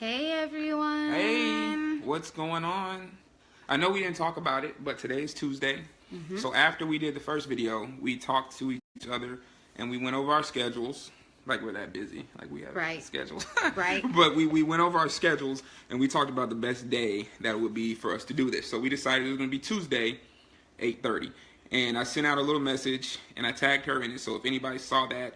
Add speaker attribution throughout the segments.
Speaker 1: Hey everyone.
Speaker 2: Hey, what's going on? I know we didn't talk about it, but today is Tuesday. So after we did the first video, we talked to each other and we went over our schedules. Like we're that busy, like we have schedules.
Speaker 1: Right.
Speaker 2: But we went over our schedules and we talked about the best day that would be for us to do this. So we decided it was going to be Tuesday, 8:30. And I sent out a little message and I tagged her in it. So if anybody saw that,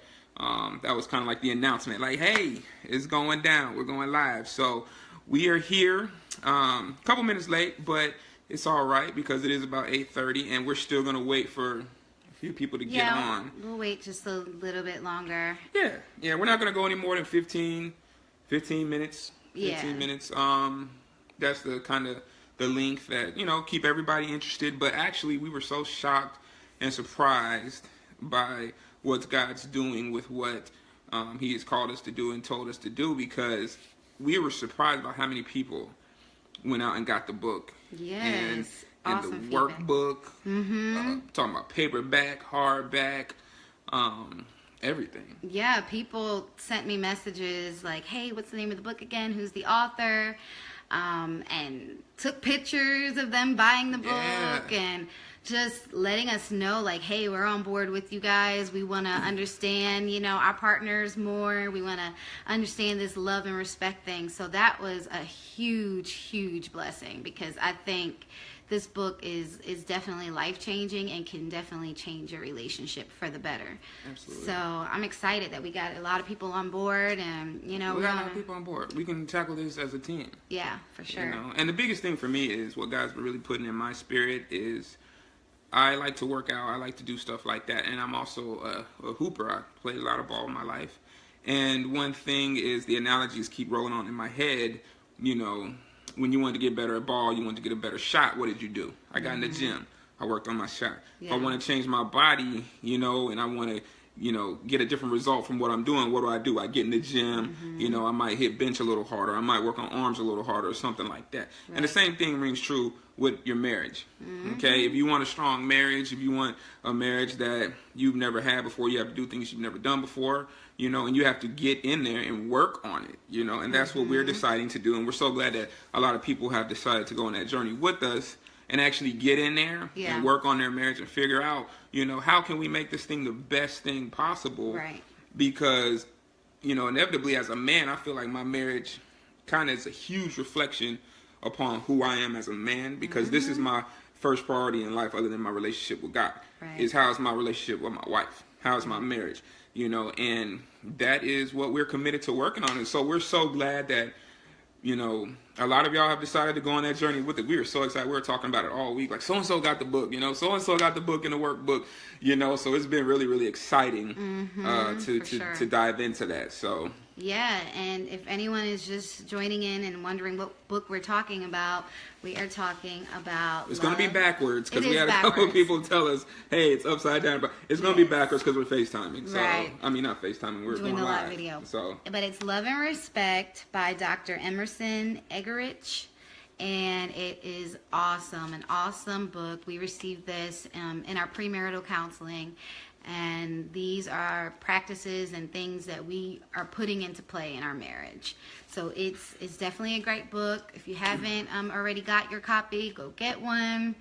Speaker 2: that was kind of like the announcement, like, hey, it's going down. We're going live. So we are here, a couple minutes late, but it's all right because it is about 8:30, and we're still going to wait for a few people to get on.
Speaker 1: We'll wait just a little bit longer.
Speaker 2: Yeah, we're not going to go any more than 15 minutes. 15 minutes. That's the kind of the length that, keep everybody interested. But actually, we were so shocked and surprised by what God's doing with what He has called us to do and told us to do, because we were surprised by how many people went out and got the book.
Speaker 1: Yes.
Speaker 2: And
Speaker 1: Awesome
Speaker 2: the workbook, talking about paperback, hardback, everything.
Speaker 1: Yeah, people sent me messages like, hey, what's the name of the book again? Who's the author? And took pictures of them buying the book and just letting us know, like, hey, we're on board with you guys. We want to understand, our partners more. We want to understand this love and respect thing. So that was a huge, huge blessing, because I think this book is definitely life-changing and can definitely change your relationship for the better.
Speaker 2: Absolutely.
Speaker 1: So I'm excited that we got a lot of people on board, and,
Speaker 2: we got a lot of people on board. We can tackle this as a team.
Speaker 1: Yeah, for sure.
Speaker 2: And the biggest thing for me is what God's really putting in my spirit is I like to work out. I like to do stuff like that. And I'm also a hooper. I played a lot of ball in my life. And one thing is the analogies keep rolling on in my head. When you wanted to get better at ball, you wanted to get a better shot. What did you do? I got in the gym. I worked on my shot. If I want to change my body, and I want to, get a different result from what I'm doing, what do? I get in the gym, I might hit bench a little harder. I might work on arms a little harder or something like that. Right. And the same thing rings true with your marriage. Okay? If you want a strong marriage, if you want a marriage that you've never had before, you have to do things you've never done before, and you have to get in there and work on it, and that's what we're deciding to do. And we're so glad that a lot of people have decided to go on that journey with us and actually get in there and work on their marriage and figure out, how can we make this thing the best thing possible?
Speaker 1: Right.
Speaker 2: Because, inevitably as a man, I feel like my marriage kind of is a huge reflection upon who I am as a man, because this is my first priority in life other than my relationship with God.
Speaker 1: Right.
Speaker 2: Is how's my relationship with my wife? How's my marriage? And that is what we're committed to working on. And so we're so glad that, a lot of y'all have decided to go on that journey with it. We were so excited. We were talking about it all week. Like, so-and-so got the book, so-and-so got the book in the workbook, so it's been really, really exciting to dive into that. So
Speaker 1: yeah, and if anyone is just joining in and wondering what book we're talking about, we are talking about
Speaker 2: It's going to be backwards, because we had a couple of people tell us, hey, it's upside down, but it's going to be backwards because we're FaceTiming. So,
Speaker 1: right.
Speaker 2: I mean, not FaceTiming, we're doing
Speaker 1: the
Speaker 2: live
Speaker 1: video.
Speaker 2: So,
Speaker 1: but it's Love and Respect by Dr. Emerson Eggerichs, and it is awesome, an awesome book. We received this in our premarital counseling. And these are practices and things that we are putting into play in our marriage. So it's definitely a great book. If you haven't already got your copy, go get one.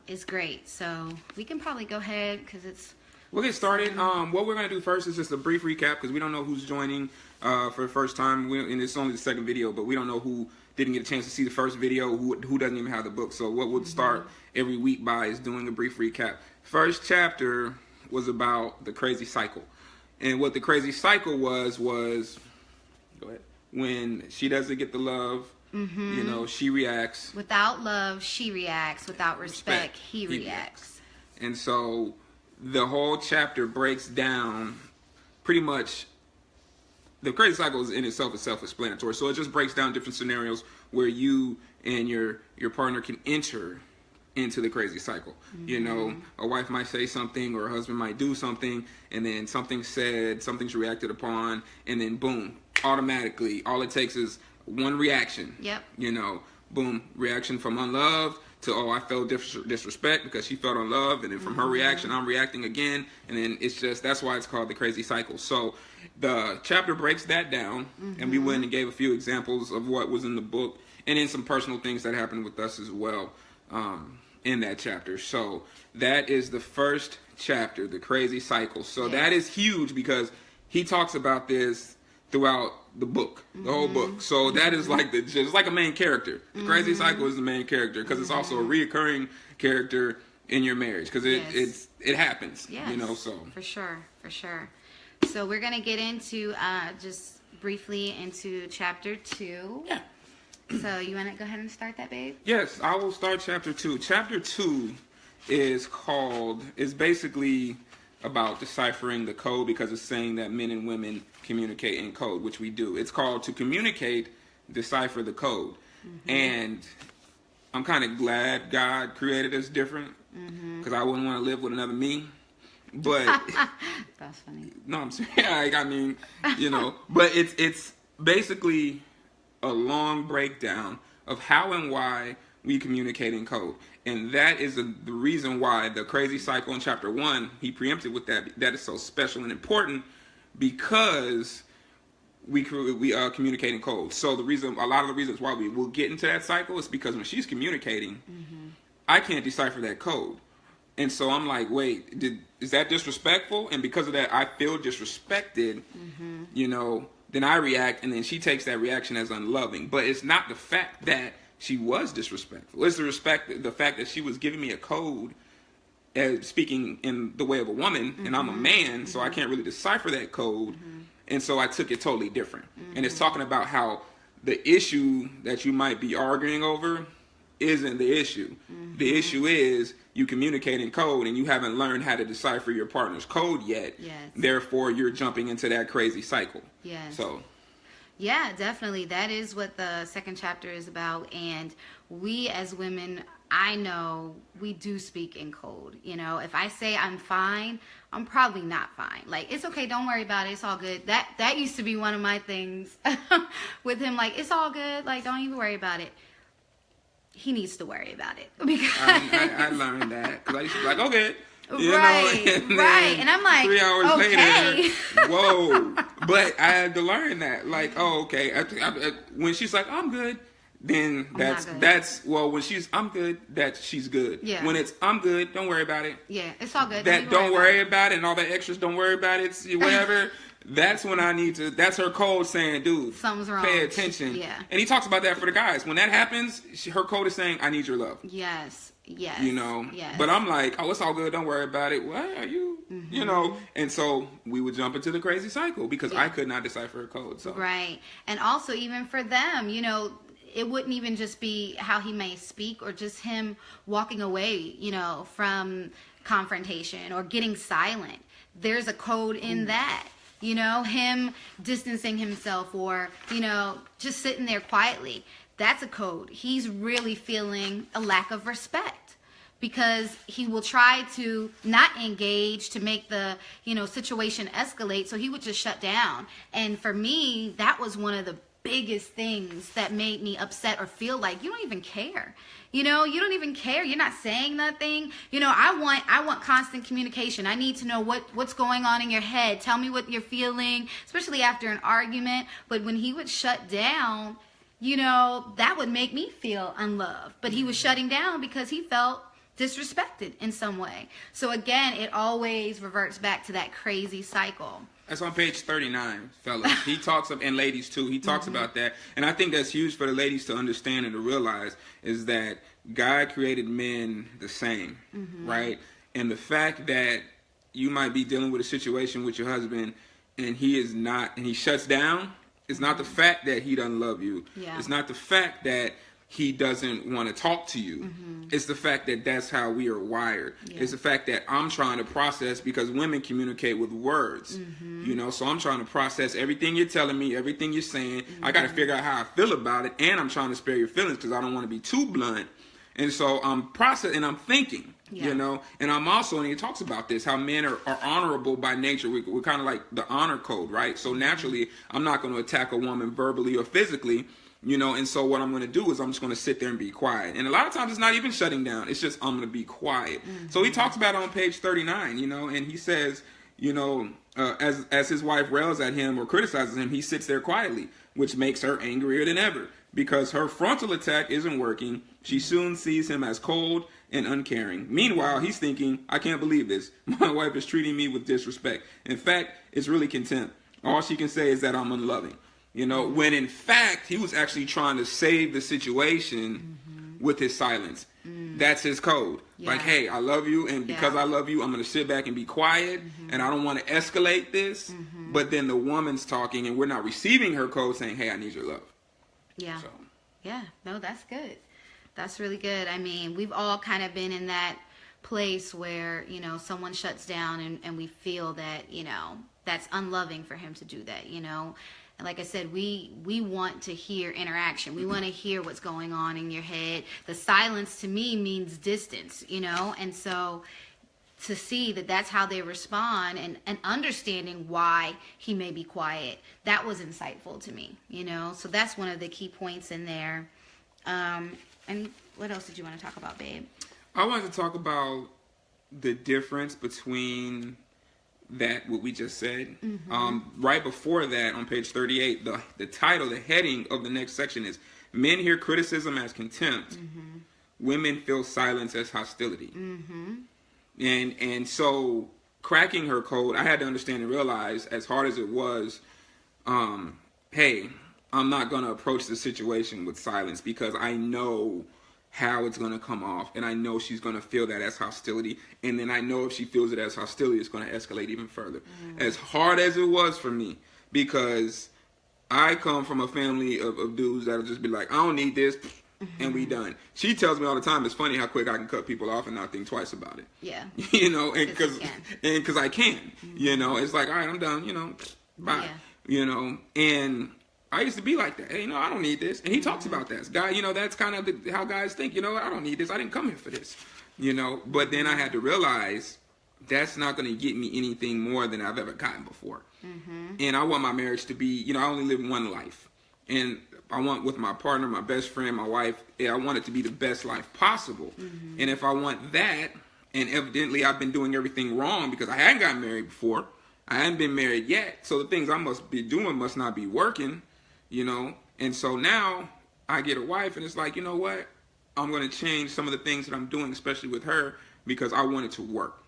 Speaker 1: It's great. So we can probably go ahead because
Speaker 2: we'll get started. What we're going to do first is just a brief recap, because we don't know who's joining for the first time. And it's only the second video, but we don't know who didn't get a chance to see the first video, who doesn't even have the book. So what we'll start every week by is doing a brief recap. First chapter was about the crazy cycle. And what the crazy cycle was go ahead, when she doesn't get the love, she reacts.
Speaker 1: Without love, she reacts. Without respect, he reacts.
Speaker 2: And so the whole chapter breaks down pretty much. The crazy cycle is in itself is self-explanatory. So it just breaks down different scenarios where you and your partner can enter into the crazy cycle. A wife might say something, or a husband might do something, and then something's said, something's reacted upon, and then boom, automatically all it takes is one reaction.
Speaker 1: Yep.
Speaker 2: Boom, reaction from unloved to, oh, I felt disrespect because she felt unloved, and then from her reaction, I'm reacting again, and then it's just, that's why it's called the crazy cycle. So the chapter breaks that down, and we went and gave a few examples of what was in the book, and then some personal things that happened with us as well in that chapter. So that is the first chapter, the crazy cycle. So that is huge because he talks about this throughout the book, the whole book. So that is like it's like a main character. The crazy cycle is the main character because it's also a reoccurring character in your marriage because it happens.
Speaker 1: Yes.
Speaker 2: You know, so
Speaker 1: for sure. So we're gonna get into just briefly into chapter 2.
Speaker 2: Yeah.
Speaker 1: So you want to go ahead and start that, babe?
Speaker 2: Yes, I will start chapter 2. Chapter 2 is basically about deciphering the code because it's saying that men and women communicate in code, which we do. It's called To Communicate, Decipher the Code. And I'm kind of glad God created us different because I wouldn't want to live with another me. But
Speaker 1: that's funny.
Speaker 2: No, I'm serious. I mean, you know, but it's basically a long breakdown of how and why we communicate in code. And that is the reason why the crazy cycle in chapter 1, he preempted with that is so special and important because we communicate in code. So a lot of the reasons why we will get into that cycle is because when she's communicating, I can't decipher that code. And so I'm like, wait, is that disrespectful? And because of that, I feel disrespected, you know, then I react, and then she takes that reaction as unloving. But it's not the fact that she was disrespectful. It's the fact that she was giving me a code, speaking in the way of a woman, and I'm a man, so I can't really decipher that code. And so I took it totally different. And it's talking about how the issue that you might be arguing over isn't the issue. The issue is you communicate in code and you haven't learned how to decipher your partner's code yet.
Speaker 1: Yes.
Speaker 2: Therefore, you're jumping into that crazy cycle.
Speaker 1: Yes.
Speaker 2: So,
Speaker 1: yeah, definitely. That is what the second chapter is about. And we as women, I know we do speak in code. You know, if I say I'm fine, I'm probably not fine. Like, it's okay. Don't worry about it. It's all good. That used to be one of my things with him. Like, it's all good. Like, don't even worry about it. He needs to worry about it because
Speaker 2: I learned that because I used to be like, okay, you
Speaker 1: right,
Speaker 2: know,
Speaker 1: right, and I'm like,
Speaker 2: 3 hours
Speaker 1: okay.
Speaker 2: later, whoa! But I had to learn that, like, oh, okay. When she's like, I'm good, then that's well. When she's I'm good, she's good.
Speaker 1: Yeah.
Speaker 2: When it's I'm good, don't worry about it.
Speaker 1: Yeah, it's all good.
Speaker 2: Don't worry about it, and all the extras, don't worry about it. Whatever. That's when I need to. That's her code saying, dude,
Speaker 1: something's wrong.
Speaker 2: Pay attention.
Speaker 1: Yeah.
Speaker 2: And he talks about that for the guys. When that happens, her code is saying, I need your love.
Speaker 1: Yes. Yes.
Speaker 2: You know.
Speaker 1: Yes.
Speaker 2: But I'm like, oh, it's all good. Don't worry about it. What are you? You know. And so we would jump into the crazy cycle because I could not decipher her code. So.
Speaker 1: Right. And also even for them, you know, it wouldn't even just be how he may speak or just him walking away, you know, from confrontation or getting silent. There's a code in that. You know, him distancing himself or, you know, just sitting there quietly. That's a code. He's really feeling a lack of respect because he will try to not engage to make the, you know, situation escalate. So he would just shut down. And for me, that was one of the biggest things that made me upset or feel like you don't even care. You know, you don't even care. You're not saying nothing. You know, I want constant communication. I need to know what's going on in your head. Tell me what you're feeling, especially after an argument. But when he would shut down, you know, that would make me feel unloved. But he was shutting down because he felt disrespected in some way. So again, it always reverts back to that crazy cycle.
Speaker 2: That's on page 39, fellas. He talks and ladies too. He talks about that. And I think that's huge for the ladies to understand and to realize is that God created men the same, right? And the fact that you might be dealing with a situation with your husband and he is not, and he shuts down, it's not the fact that he doesn't love you.
Speaker 1: Yeah.
Speaker 2: It's not the fact that he doesn't want to talk to you. It's the fact that that's how we are wired. Yeah. It's the fact that I'm trying to process because women communicate with words, you know, so I'm trying to process everything you're telling me, everything you're saying. I got to figure out how I feel about it, and I'm trying to spare your feelings because I don't want to be too blunt. And so I'm processing and I'm thinking, you know, and I'm also, and he talks about this, how men are honorable by nature. We're kind of like the honor code, right? So naturally, I'm not going to attack a woman verbally or physically, You know, and so what I'm going to do is I'm just going to sit there and be quiet. And a lot of times it's not even shutting down. It's just I'm going to be quiet. So he talks about it on page 39, you know, and he says, you know, as his wife rails at him or criticizes him, he sits there quietly, which makes her angrier than ever. Because her frontal attack isn't working, she soon sees him as cold and uncaring. Meanwhile, he's thinking, I can't believe this. My wife is treating me with disrespect. In fact, it's really contempt. All she can say is that I'm unloving. You know, when in fact, he was actually trying to save the situation with his silence. That's his code. Yeah. Like, hey, I love you, and because I love you, I'm going to sit back and be quiet, and I don't want to escalate this. But then the woman's talking, and we're not receiving her code saying, hey, I need your love.
Speaker 1: Yeah. So. Yeah. No, that's good. That's really good. I mean, we've all kind of been in that place where, you know, someone shuts down and we feel that, you know, that's unloving for him to do that, you know. And like I said, we want to hear interaction. We want to hear what's going on in your head. The silence to me means distance, you know. And so to see that that's how they respond and understanding why he may be quiet, that was insightful to me, you know. So that's one of the key points in there. And what else did you want to talk about, babe?
Speaker 2: I wanted to talk about the difference between that, what we just said. Right before that, on page 38, the title, the heading of the next section is Men Hear Criticism as Contempt. Women Feel Silence as Hostility. And so cracking her code, I had to understand and realize, as hard as it was, hey, I'm not going to approach the situation with silence because I know how it's going to come off, and I know she's going to feel that as hostility, and then I know if she feels it as hostility, it's going to escalate even further. As hard as it was for me, because I come from a family of dudes that'll just be like, I don't need this, and we done. She tells me all the time, it's funny how quick I can cut people off and not think twice about it.
Speaker 1: Yeah.
Speaker 2: You know, and because I can. You know, it's like, all right, I'm done, you know, bye. You know, and I used to be like that. Hey, you know, I don't need this. And he talks about that. Guy, you know, that's kind of how guys think. You know, I don't need this. I didn't come here for this. You know, but then I had to realize that's not going to get me anything more than I've ever gotten before. And I want my marriage to be, you know, I only live one life. And I want with my partner, my best friend, my wife, I want it to be the best life possible. And if I want that, and evidently I've been doing everything wrong because I hadn't gotten married before. I hadn't been married yet. So the things I must be doing must not be working. You know, and so now I get a wife, and it's like, you know what? I'm going to change some of the things that I'm doing, especially with her, because I want it to work.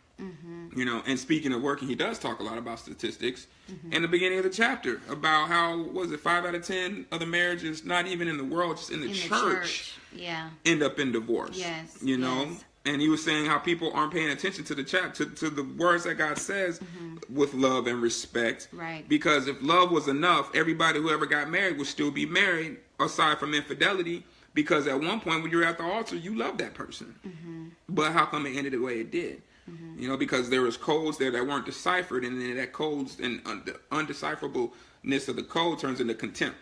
Speaker 2: You know, and speaking of working, he does talk a lot about statistics in the beginning of the chapter about how, was it 5 out of 10 of the marriages, not even in the world, just in the church, end up in divorce.
Speaker 1: Yes.
Speaker 2: You know?
Speaker 1: Yes.
Speaker 2: And he was saying how people aren't paying attention to the to the words that God says with love and respect.
Speaker 1: Right.
Speaker 2: Because if love was enough, everybody who ever got married would still be married, aside from infidelity. Because at one point when you're at the altar, you loved that person. But how come it ended the way it did? You know, because there was codes there that weren't deciphered, and then that codes and the undecipherableness of the code turns into contempt.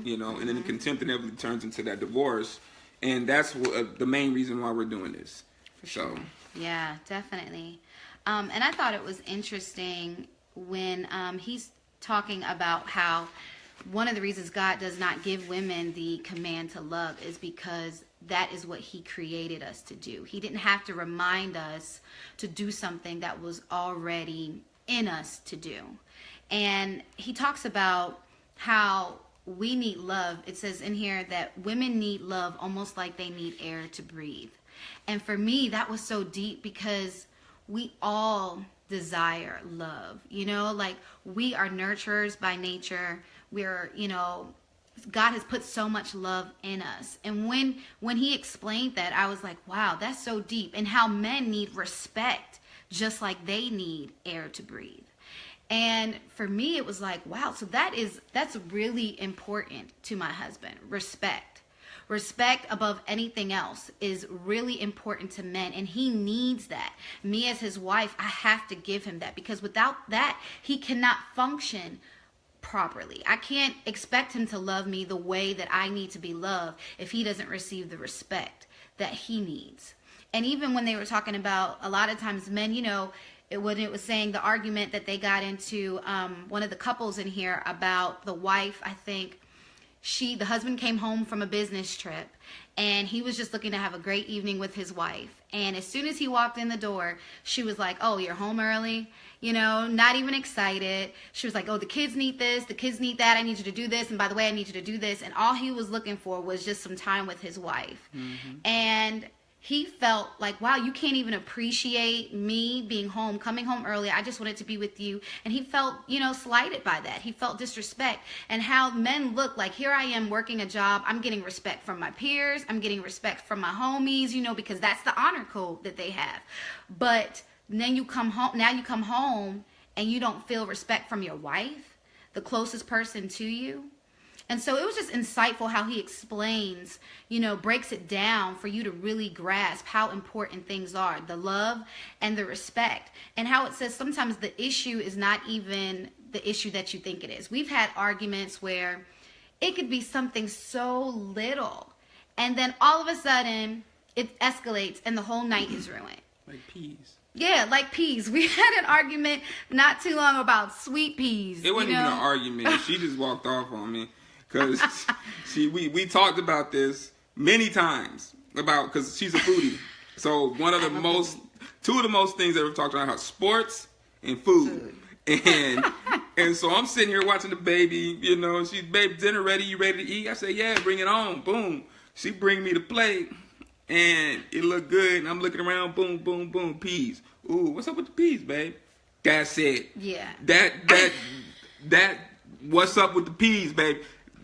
Speaker 2: You know, and then the contempt inevitably turns into that divorce. And that's the main reason why we're doing this. So,
Speaker 1: yeah, definitely. And I thought it was interesting when he's talking about how one of the reasons God does not give women the command to love is because that is what he created us to do. He didn't have to remind us to do something that was already in us to do. And he talks about how we need love. It says in here that women need love almost like they need air to breathe. And for me, that was so deep because we all desire love. You know, like we are nurturers by nature. We're, you know, God has put so much love in us. And when he explained that, I was like, wow, that's so deep. And how men need respect just like they need air to breathe. And for me, it was like, wow, so that's really important to my husband. Respect above anything else is really important to men, and he needs that. Me as his wife, I have to give him that, because without that, he cannot function properly. I can't expect him to love me the way that I need to be loved if he doesn't receive the respect that he needs. And even when they were talking about, a lot of times men, you know, when it was saying the argument that they got into, one of the couples in here about the wife, I think, the husband came home from a business trip, and he was just looking to have a great evening with his wife. And as soon as he walked in the door, she was like, oh, you're home early? You know, not even excited. She was like, oh, the kids need this, the kids need that. I need you to do this. And by the way, I need you to do this. And all he was looking for was just some time with his wife. Mm-hmm. And he felt like, wow, you can't even appreciate me being home, coming home early. I just wanted to be with you. And he felt, you know, slighted by that. He felt disrespect. And how men look like, here I am working a job. I'm getting respect from my peers. I'm getting respect from my homies, you know, because that's the honor code that they have. But then you come home, and you don't feel respect from your wife, the closest person to you. And so it was just insightful how he explains, you know, breaks it down for you to really grasp how important things are, the love and the respect, and how it says sometimes the issue is not even the issue that you think it is. We've had arguments where it could be something so little, and then all of a sudden it escalates and the whole night is ruined.
Speaker 2: Like peas.
Speaker 1: Yeah, like peas. We had an argument not too long about sweet peas.
Speaker 2: It wasn't even an argument. She just walked off on me. Because we talked about this many times because she's a foodie. So two of the most things that we've talked about are sports and food. And so I'm sitting here watching the baby, you know, she's, babe, dinner ready, you ready to eat? I say, yeah, bring it on. Boom. She bring me the plate and it looked good. And I'm looking around, boom, boom, boom, peas. Ooh, what's up with the peas, babe? That's it.
Speaker 1: Yeah.
Speaker 2: That what's up with the peas, babe?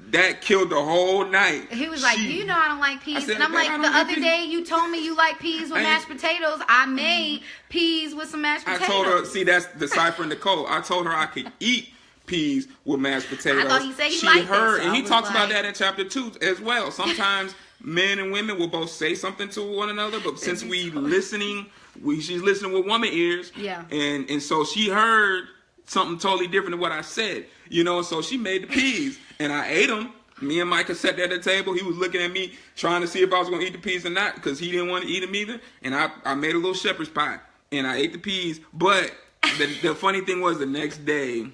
Speaker 2: That killed the whole night.
Speaker 1: He was like, you know I don't like peas. And I'm like, the other day you told me you like peas with mashed potatoes. I made peas with some mashed potatoes.
Speaker 2: I told her, see, that's Decipher the code. I told her I could eat peas with mashed potatoes.
Speaker 1: I thought he said he liked
Speaker 2: heard,
Speaker 1: it. So
Speaker 2: and he talks about that in chapter 2 as well. Sometimes men and women will both say something to one another, but since she's listening with woman ears.
Speaker 1: Yeah.
Speaker 2: And so she heard something totally different than what I said, you know, so she made the peas and I ate them. Me and Micah sat there at the table. He was looking at me trying to see if I was going to eat the peas or not because he didn't want to eat them either. And I made a little shepherd's pie and I ate the peas. But the funny thing was the next day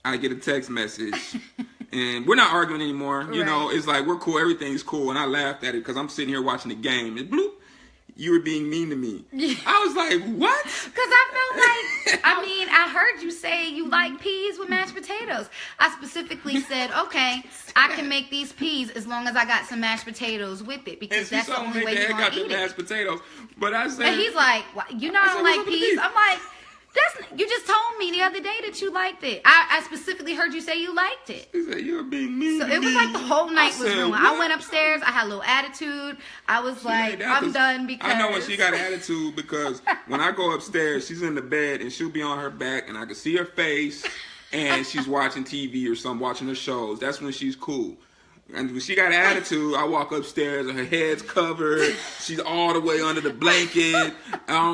Speaker 2: I get a text message and we're not arguing anymore. You know, it's like we're cool. Everything's cool. And I laughed at it because I'm sitting here watching the game. And bloop. You were being mean to me. I was like, what?
Speaker 1: Because I felt like, I heard you say you like peas with mashed potatoes. I specifically said, okay, I can make these peas as long as I got some mashed potatoes with it because that's the only way you're going to eat it.
Speaker 2: Mashed potatoes. But I said,
Speaker 1: and he's like, well, you know I don't like peas. I'm like, you just told me the other day that you liked it. I specifically heard you say you liked it.
Speaker 2: He said, you're being mean to me.
Speaker 1: So it was like the whole night was ruined. I went upstairs. I had a little attitude. I was like, I'm done because...
Speaker 2: I know when she got an attitude because when I go upstairs, she's in the bed and she'll be on her back and I can see her face and she's watching TV or something, watching her shows. That's when she's cool. And when she got an attitude, I walk upstairs and her head's covered. She's all the way under the blanket.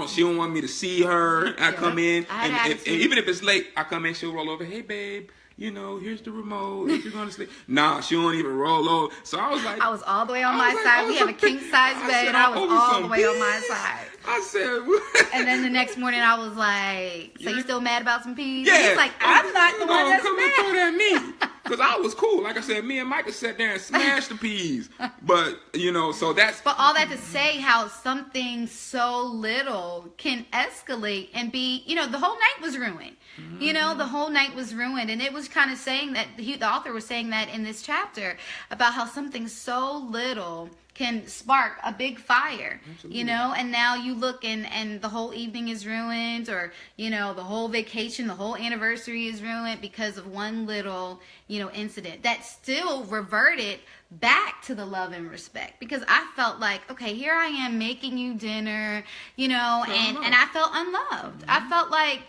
Speaker 2: She don't want me to see her. I come in, and even if it's late, I come in, she'll roll over. Hey, babe, you know, here's the remote if you're going to sleep. Nah, she won't even roll over. So I was like...
Speaker 1: I was all the way on my side. We have a king-size bed, and I was all the way on my side.
Speaker 2: I said, what?
Speaker 1: And then the next morning, I was like, so you still mad about some peas?
Speaker 2: Yeah.
Speaker 1: And he's like, I'm not the one that's
Speaker 2: come
Speaker 1: mad.
Speaker 2: Come and throw that at me. Because I was cool. Like I said, me and Micah sat there and smashed the peas. But, you know, so that's...
Speaker 1: But all that to say how something so little can escalate and be, you know, the whole night was ruined. Mm-hmm. You know, the whole night was ruined. And it was kind of saying that, the author was saying that in this chapter about how something so little can spark a big fire. Absolutely. You know, and now you look and the whole evening is ruined, or, you know, the whole vacation, the whole anniversary is ruined because of one little, you know, incident that still reverted back to the love and respect, because I felt like, okay, here I am making you dinner, you know, and I felt unloved. Mm-hmm. I felt like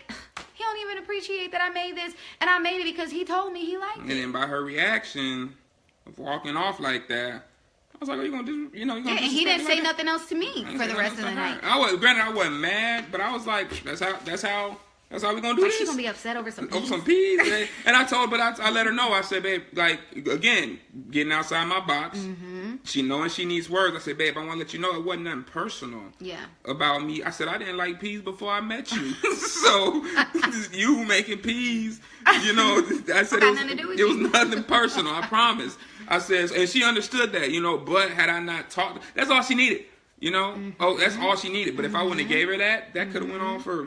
Speaker 1: he don't even appreciate that I made this, and I made it because he told me he liked it.
Speaker 2: And then by her reaction of walking off like that, I was like, "Are you gonna do? You know, you gonna?"
Speaker 1: Yeah, and he didn't say nothing else to me for the rest of the night.
Speaker 2: Granted, I wasn't mad, but I was like, "That's how we gonna do this."
Speaker 1: She gonna be upset over some peas.
Speaker 2: Over some peas, and I let her know. I said, "Babe, like again, getting outside my box. Mm-hmm. She knowing she needs words. I said, babe, I want to let you know it wasn't nothing personal about me. I said, I didn't like peas before I met you. So, you making peas, you know, I said it was nothing personal, I promise. I said, and she understood that, you know, but had I not talked, that's all she needed, you know? Oh, that's all she needed. But if I wouldn't have gave her that could have went on for,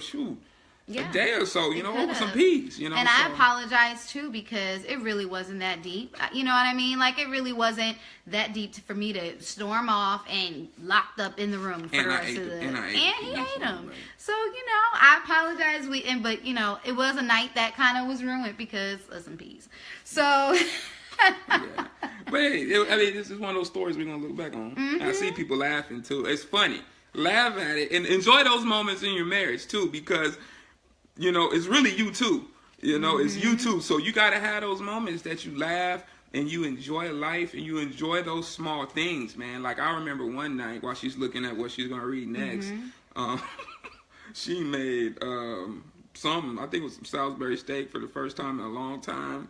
Speaker 2: a day or so, you know, over some peas, you know.
Speaker 1: And I apologize too, because it really wasn't that deep. You know what I mean? Like, it really wasn't that deep for me to storm off and locked up in the room for the rest of the day. And he ate them. So, you know, I apologize. But, you know, it was a night that kind of was ruined because of some peas. So.
Speaker 2: Yeah. But hey, I mean, this is one of those stories we're going to look back on. I see people laughing too. It's funny. Laugh at it and enjoy those moments in your marriage too, because you know, it's really you too. You know, it's you too. So you got to have those moments that you laugh and you enjoy life and you enjoy those small things, man. Like, I remember one night while she's looking at what she's going to read next, she made something, I think it was some Salisbury steak for the first time in a long time.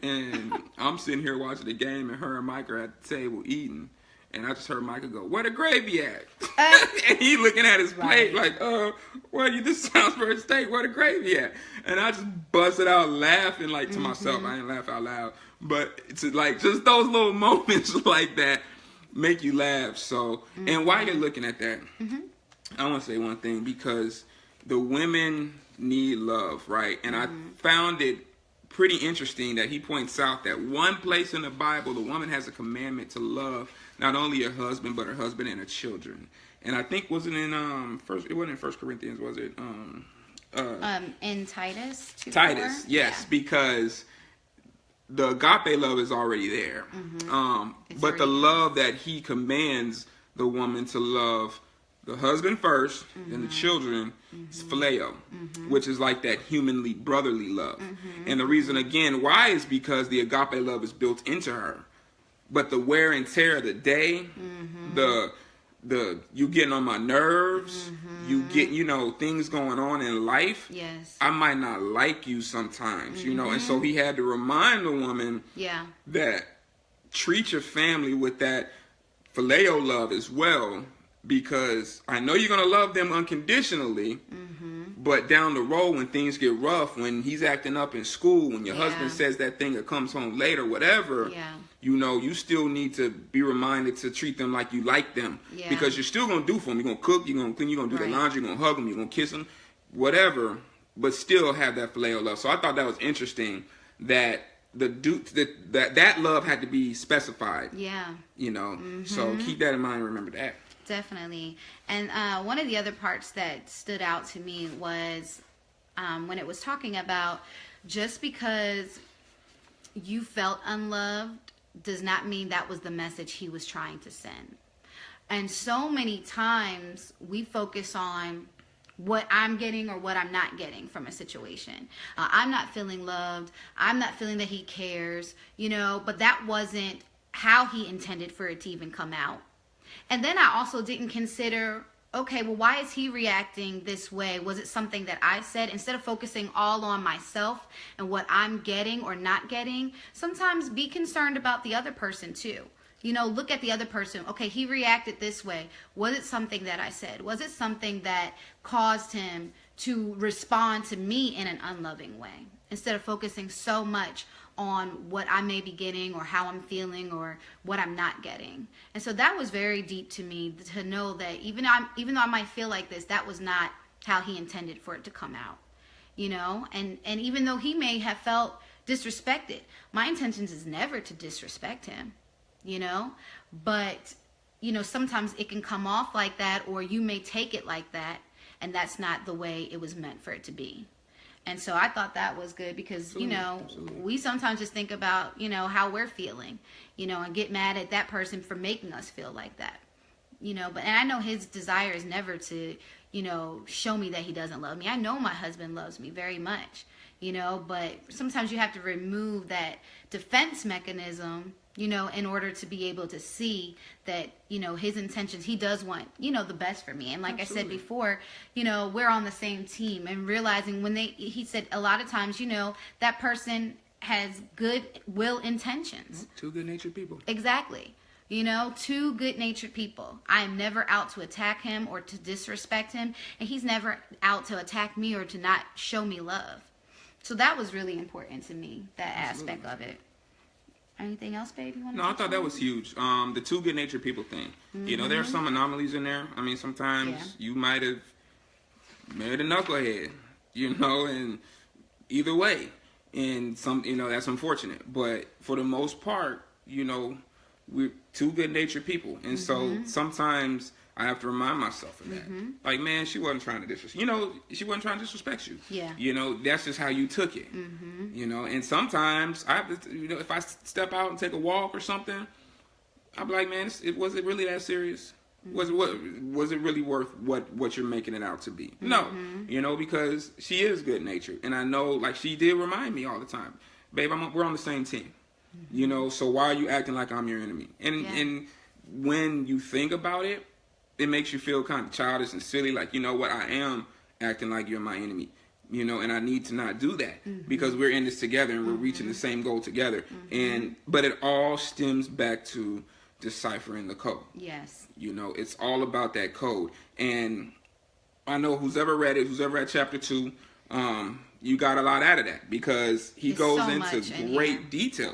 Speaker 2: And I'm sitting here watching the game and her and Mike are at the table eating. And I just heard Michael go, "Where the gravy at?" And he looking at his plate like, well, this sounds very steak. Where the gravy at? And I just busted out laughing, like, to myself. I didn't laugh out loud. But it's like, just those little moments like that make you laugh. So, and while you're looking at that, I want to say one thing, because the women need love, right? And I found it pretty interesting that he points out that one place in the Bible, the woman has a commandment to love not only her husband, but her husband and her children. And I think, wasn't in it wasn't in 1 Corinthians, was it?
Speaker 1: In Titus 2:4?
Speaker 2: Titus, yes, because the agape love is already there. But the love that he commands the woman to love the husband first, then the children, is phileo, which is like that humanly, brotherly love. And the reason, again, why is because the agape love is built into her. But the wear and tear of the day, the you getting on my nerves, you get, you know, things going on in life.
Speaker 1: Yes.
Speaker 2: I might not like you sometimes, you know. And so he had to remind the woman that treat your family with that phileo love as well. Because I know you're going to love them unconditionally, but down the road when things get rough, when he's acting up in school, when your husband says that thing or comes home late or whatever, you know, you still need to be reminded to treat them like you like them. Because you're still going to do for them. You're going to cook, you're going to clean, you're going to do the laundry, you're going to hug them, you're going to kiss them, whatever, but still have that phileo love. So I thought that was interesting that that love had to be specified. You know, so keep that in mind and remember that.
Speaker 1: Definitely. And one of the other parts that stood out to me was when it was talking about just because you felt unloved does not mean that was the message he was trying to send. And so many times we focus on what I'm getting or what I'm not getting from a situation. I'm not feeling loved. I'm not feeling that he cares, you know, but that wasn't how he intended for it to even come out. And then I also didn't consider, okay, well, why is he reacting this way? Was it something that I said? Instead of focusing all on myself and what I'm getting or not getting, sometimes be concerned about the other person too. You know, look at the other person. Okay, he reacted this way. Was it something that I said? Was it something that caused him to respond to me in an unloving way? Instead of focusing so much on what I may be getting or how I'm feeling or what I'm not getting. And so that was very deep to me, to know that even though I might feel like this, that was not how he intended for it to come out. You know, and even though he may have felt disrespected, my intentions is never to disrespect him, you know, but you know, sometimes it can come off like that, or you may take it like that, and that's not the way it was meant for it to be. And so I thought that was good because, you know, we sometimes just think about, you know, how we're feeling, you know, and get mad at that person for making us feel like that, you know. But, and I know his desire is never to, you know, show me that he doesn't love me. I know my husband loves me very much, you know, but sometimes you have to remove that defense mechanism, you know, in order to be able to see that, you know, his intentions, he does want, you know, the best for me. And like I said before, you know, we're on the same team, and realizing when he said a lot of times, you know, that person has good will intentions.
Speaker 2: Two good natured people.
Speaker 1: Exactly. You know, two good-natured people. I am never out to attack him or to disrespect him, and he's never out to attack me or to not show me love. So that was really important to me, that aspect of it. Anything else, babe? You want to
Speaker 2: No, I thought that was huge. The two good-natured people thing. You know, there are some anomalies in there. I mean, sometimes you might have married a knucklehead, you know, and either way. And some, you know, that's unfortunate. But for the most part, you know, we're two good-natured people. And so sometimes I have to remind myself of that. Like, man, she wasn't trying to disrespect. You know, she wasn't trying to disrespect you.
Speaker 1: Yeah.
Speaker 2: You know, that's just how you took it. You know, and sometimes I have to, you know, if I step out and take a walk or something, I'm like, man, was it really that serious? Was it really worth what you're making it out to be? No. You know, because she is good-natured. And I know, like, she did remind me all the time, babe, we're on the same team. You know, so why are you acting like I'm your enemy? And when you think about it, it makes you feel kind of childish and silly. Like, you know what, I am acting like you're my enemy. You know, and I need to not do that because we're in this together and we're reaching the same goal together. But it all stems back to deciphering the code.
Speaker 1: Yes.
Speaker 2: You know, it's all about that code. And I know who's ever read it, who's ever read chapter 2, you got a lot out of that because he goes
Speaker 1: so
Speaker 2: into great detail.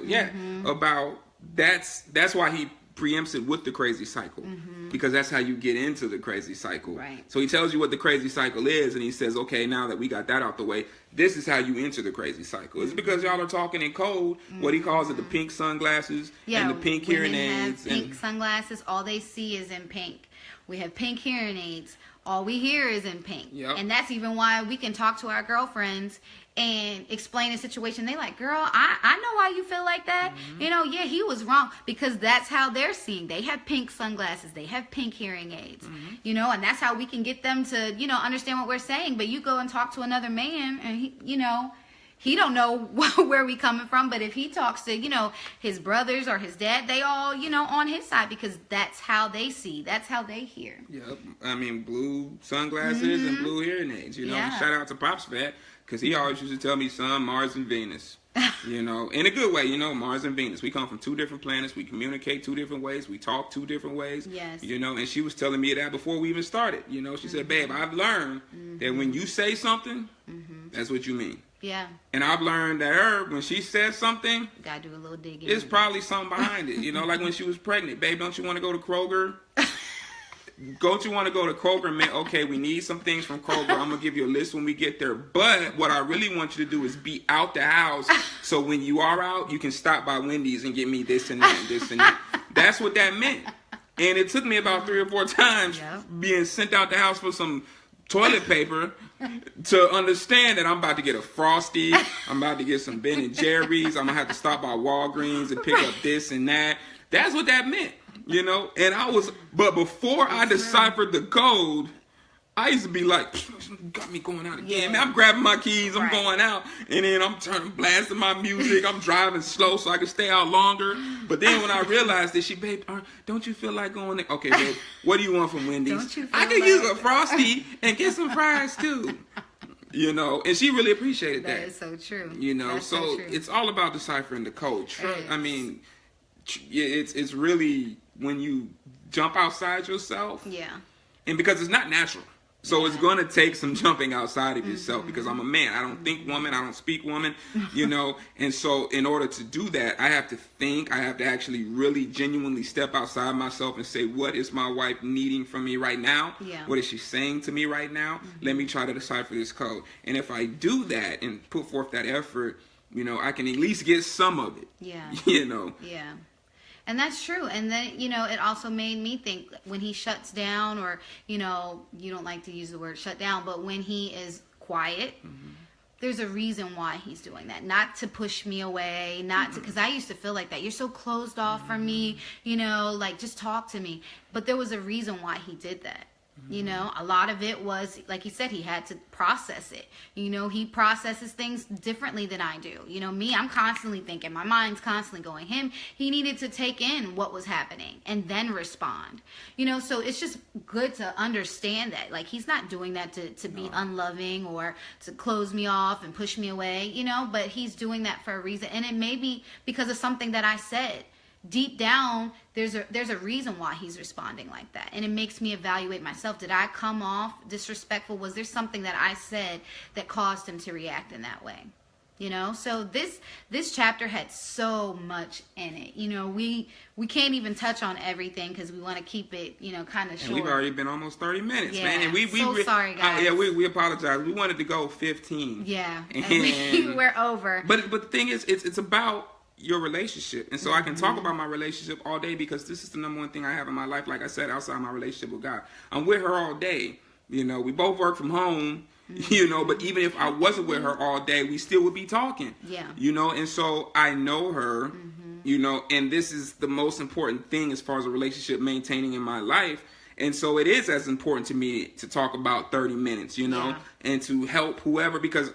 Speaker 2: About that's why he preempts it with the crazy cycle because that's how you get into the crazy cycle.
Speaker 1: Right.
Speaker 2: So he tells you what the crazy cycle is and he says, okay, now that we got that out the way, this is how you enter the crazy cycle. It's because y'all are talking in code, what he calls it, the pink sunglasses and the pink hearing aids.
Speaker 1: Pink sunglasses, all they see is in pink. We have pink hearing aids. All we hear is in pink. And that's even why we can talk to our girlfriends and explain the situation. They like, girl, I know why you feel like that. You know, yeah, he was wrong because that's how they're seeing. They have pink sunglasses. They have pink hearing aids. You know, and that's how we can get them to, you know, understand what we're saying. But you go and talk to another man and he, you know, he don't know where we coming from, but if he talks to, you know, his brothers or his dad, they all, you know, on his side because that's how they see. That's how they hear.
Speaker 2: Yep. I mean, blue sunglasses and blue hearing aids, you know. Shout out to Pops for that because he always used to tell me, son, Mars and Venus, you know, in a good way, you know, Mars and Venus. We come from two different planets. We communicate two different ways. We talk two different ways.
Speaker 1: Yes.
Speaker 2: You know, and she was telling me that before we even started. You know, she said, babe, I've learned that when you say something, that's what you mean.
Speaker 1: Yeah.
Speaker 2: And I've learned that when she says something,
Speaker 1: gotta do a little digging.
Speaker 2: It's probably something behind it. You know, like when she was pregnant. Babe, don't you want to go to Kroger? Don't you want to go to Kroger? Man, okay, we need some things from Kroger. I'm going to give you a list when we get there. But what I really want you to do is be out the house. So when you are out, you can stop by Wendy's and get me this and that and this and that. That's what that meant. And it took me about 3 or 4 times being sent out the house for some toilet paper to understand that I'm about to get a Frosty, I'm about to get some Ben and Jerry's, I'm gonna have to stop by Walgreens and pick up this and that. That's what that meant, you know. And but before I deciphered the code, I used to be like, got me going out again. Man, I'm grabbing my keys, I'm going out, and then I'm blasting my music. I'm driving slow so I can stay out longer. But then when I realized that babe, don't you feel like going there? Okay, babe, what do you want from Wendy's? I can use a Frosty and get some fries too. You know, and she really appreciated that.
Speaker 1: That is so true.
Speaker 2: You know, so it's all about deciphering the code. I mean, it's really when you jump outside yourself.
Speaker 1: Yeah.
Speaker 2: And because it's not natural. So it's going to take some jumping outside of yourself because I'm a man. I don't think woman. I don't speak woman, you know. And so in order to do that, I have to think. I have to actually really genuinely step outside myself and say, what is my wife needing from me right now? What is she saying to me right now? Let me try to decipher this code. And if I do that and put forth that effort, you know, I can at least get some of it.
Speaker 1: Yeah.
Speaker 2: You know.
Speaker 1: Yeah. And that's true. And then, you know, it also made me think when he shuts down or, you know, you don't like to use the word shut down, but when he is quiet, there's a reason why he's doing that. Not to push me away, not to, because I used to feel like that. You're so closed off from me, you know, like just talk to me. But there was a reason why he did that. You know, a lot of it was, like he said, he had to process it. You know, he processes things differently than I do. You know, me, I'm constantly thinking. My mind's constantly going. He needed to take in what was happening and then respond. You know, so it's just good to understand that. Like, he's not doing that to be unloving or to close me off and push me away, you know, but he's doing that for a reason. And it may be because of something that I said. deep down, there's a reason why he's responding like that. And it makes me evaluate myself. Did I come off disrespectful? Was there something that I said that caused him to react in that way? You know, so this chapter had so much in it. You know, we can't even touch on everything because we want to keep it, you know, kind of short.
Speaker 2: And we've already been almost 30 minutes,
Speaker 1: yeah.
Speaker 2: man. And we
Speaker 1: sorry, guys.
Speaker 2: we apologize. We wanted to go 15.
Speaker 1: Yeah, and we're over.
Speaker 2: But the thing is, it's about your relationship. And so I can talk about my relationship all day because this is the number one thing I have in my life. Like I said, outside my relationship with God, I'm with her all day. You know, we both work from home. You know, but even if I wasn't with her all day, we still would be talking.
Speaker 1: Yeah.
Speaker 2: You know, and so I know her, you know, and this is the most important thing as far as a relationship maintaining in my life. And so it is as important to me to talk about 30 minutes, you know, and to help whoever, because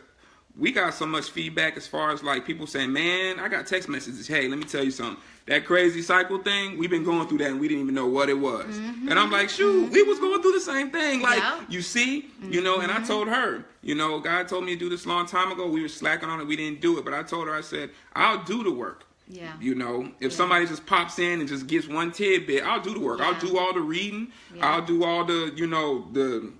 Speaker 2: we got so much feedback as far as like people saying, man, I got text messages. Hey, let me tell you something. That crazy cycle thing, we've been going through that and we didn't even know what it was. And I'm like, shoot, we was going through the same thing. Like, you see, you know, and I told her, you know, God told me to do this a long time ago. We were slacking on it. We didn't do it. But I told her, I said, I'll do the work. Yeah. You know, if somebody just pops in and just gets one tidbit, I'll do the work. I'll do all the reading. I'll do all the, you know, the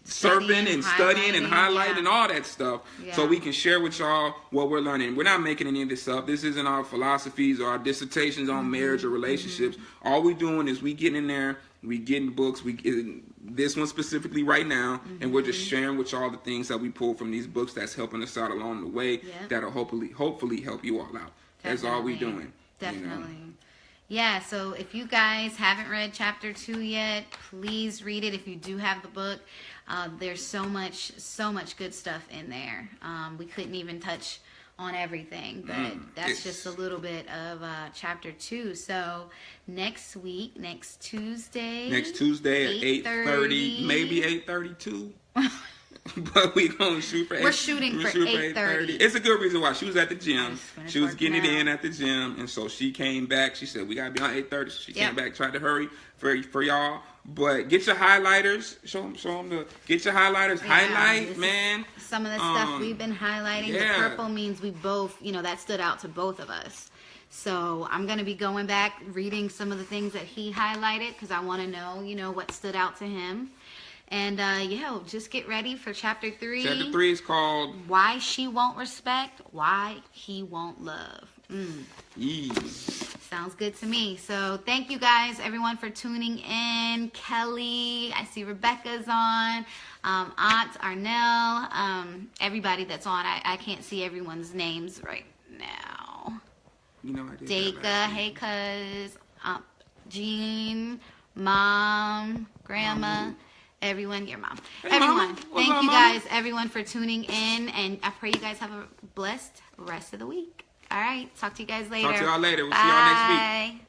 Speaker 2: surfing and studying and highlighting and all that stuff so we can share with y'all what we're learning. We're not making any of this up. This isn't our philosophies or our dissertations on marriage or relationships. All we're doing is we getting in there, we getting books, we getting this one specifically right now, and we're just sharing with y'all the things that we pull from these books that's helping us out along the way that'll hopefully help you all out. That's all we're doing.
Speaker 1: Definitely.
Speaker 2: You know?
Speaker 1: Yeah, so if you guys haven't read chapter 2 yet, please read it. If you do have the book, there's so much good stuff in there. We couldn't even touch on everything, but that's just a little bit of chapter 2. So next Tuesday at
Speaker 2: 8:30, maybe 8:32. But we gonna shoot for 8:30.
Speaker 1: We're shooting for 8:30.
Speaker 2: It's a good reason why. She was at the gym. She was getting it in at the gym, and so she came back. She said we gotta be on 8:30. So she came back, tried to hurry for y'all. But get your highlighters. Show them get your highlighters. Highlight, man.
Speaker 1: Some of the stuff we've been highlighting. The purple means we both, you know, that stood out to both of us. So I'm going to be going back, reading some of the things that he highlighted because I want to know, you know, what stood out to him. And, just get ready for chapter 3.
Speaker 2: Chapter 3 is called
Speaker 1: Why She Won't Respect, Why He Won't Love. Sounds good to me. So thank you guys, everyone, for tuning in. Kelly, I see Rebecca's on. Aunt Arnell, everybody that's on. I can't see everyone's names right now.
Speaker 2: You know I did.
Speaker 1: Daka, hey cuz, Jean, Mom, Grandma. Everyone, your mom.
Speaker 2: Hey,
Speaker 1: everyone,
Speaker 2: Mama.
Speaker 1: Thank you guys, everyone, for tuning in. And I pray you guys have a blessed rest of the week. All right. Talk to you guys later.
Speaker 2: Talk to y'all later. We'll see y'all next week.
Speaker 1: Bye.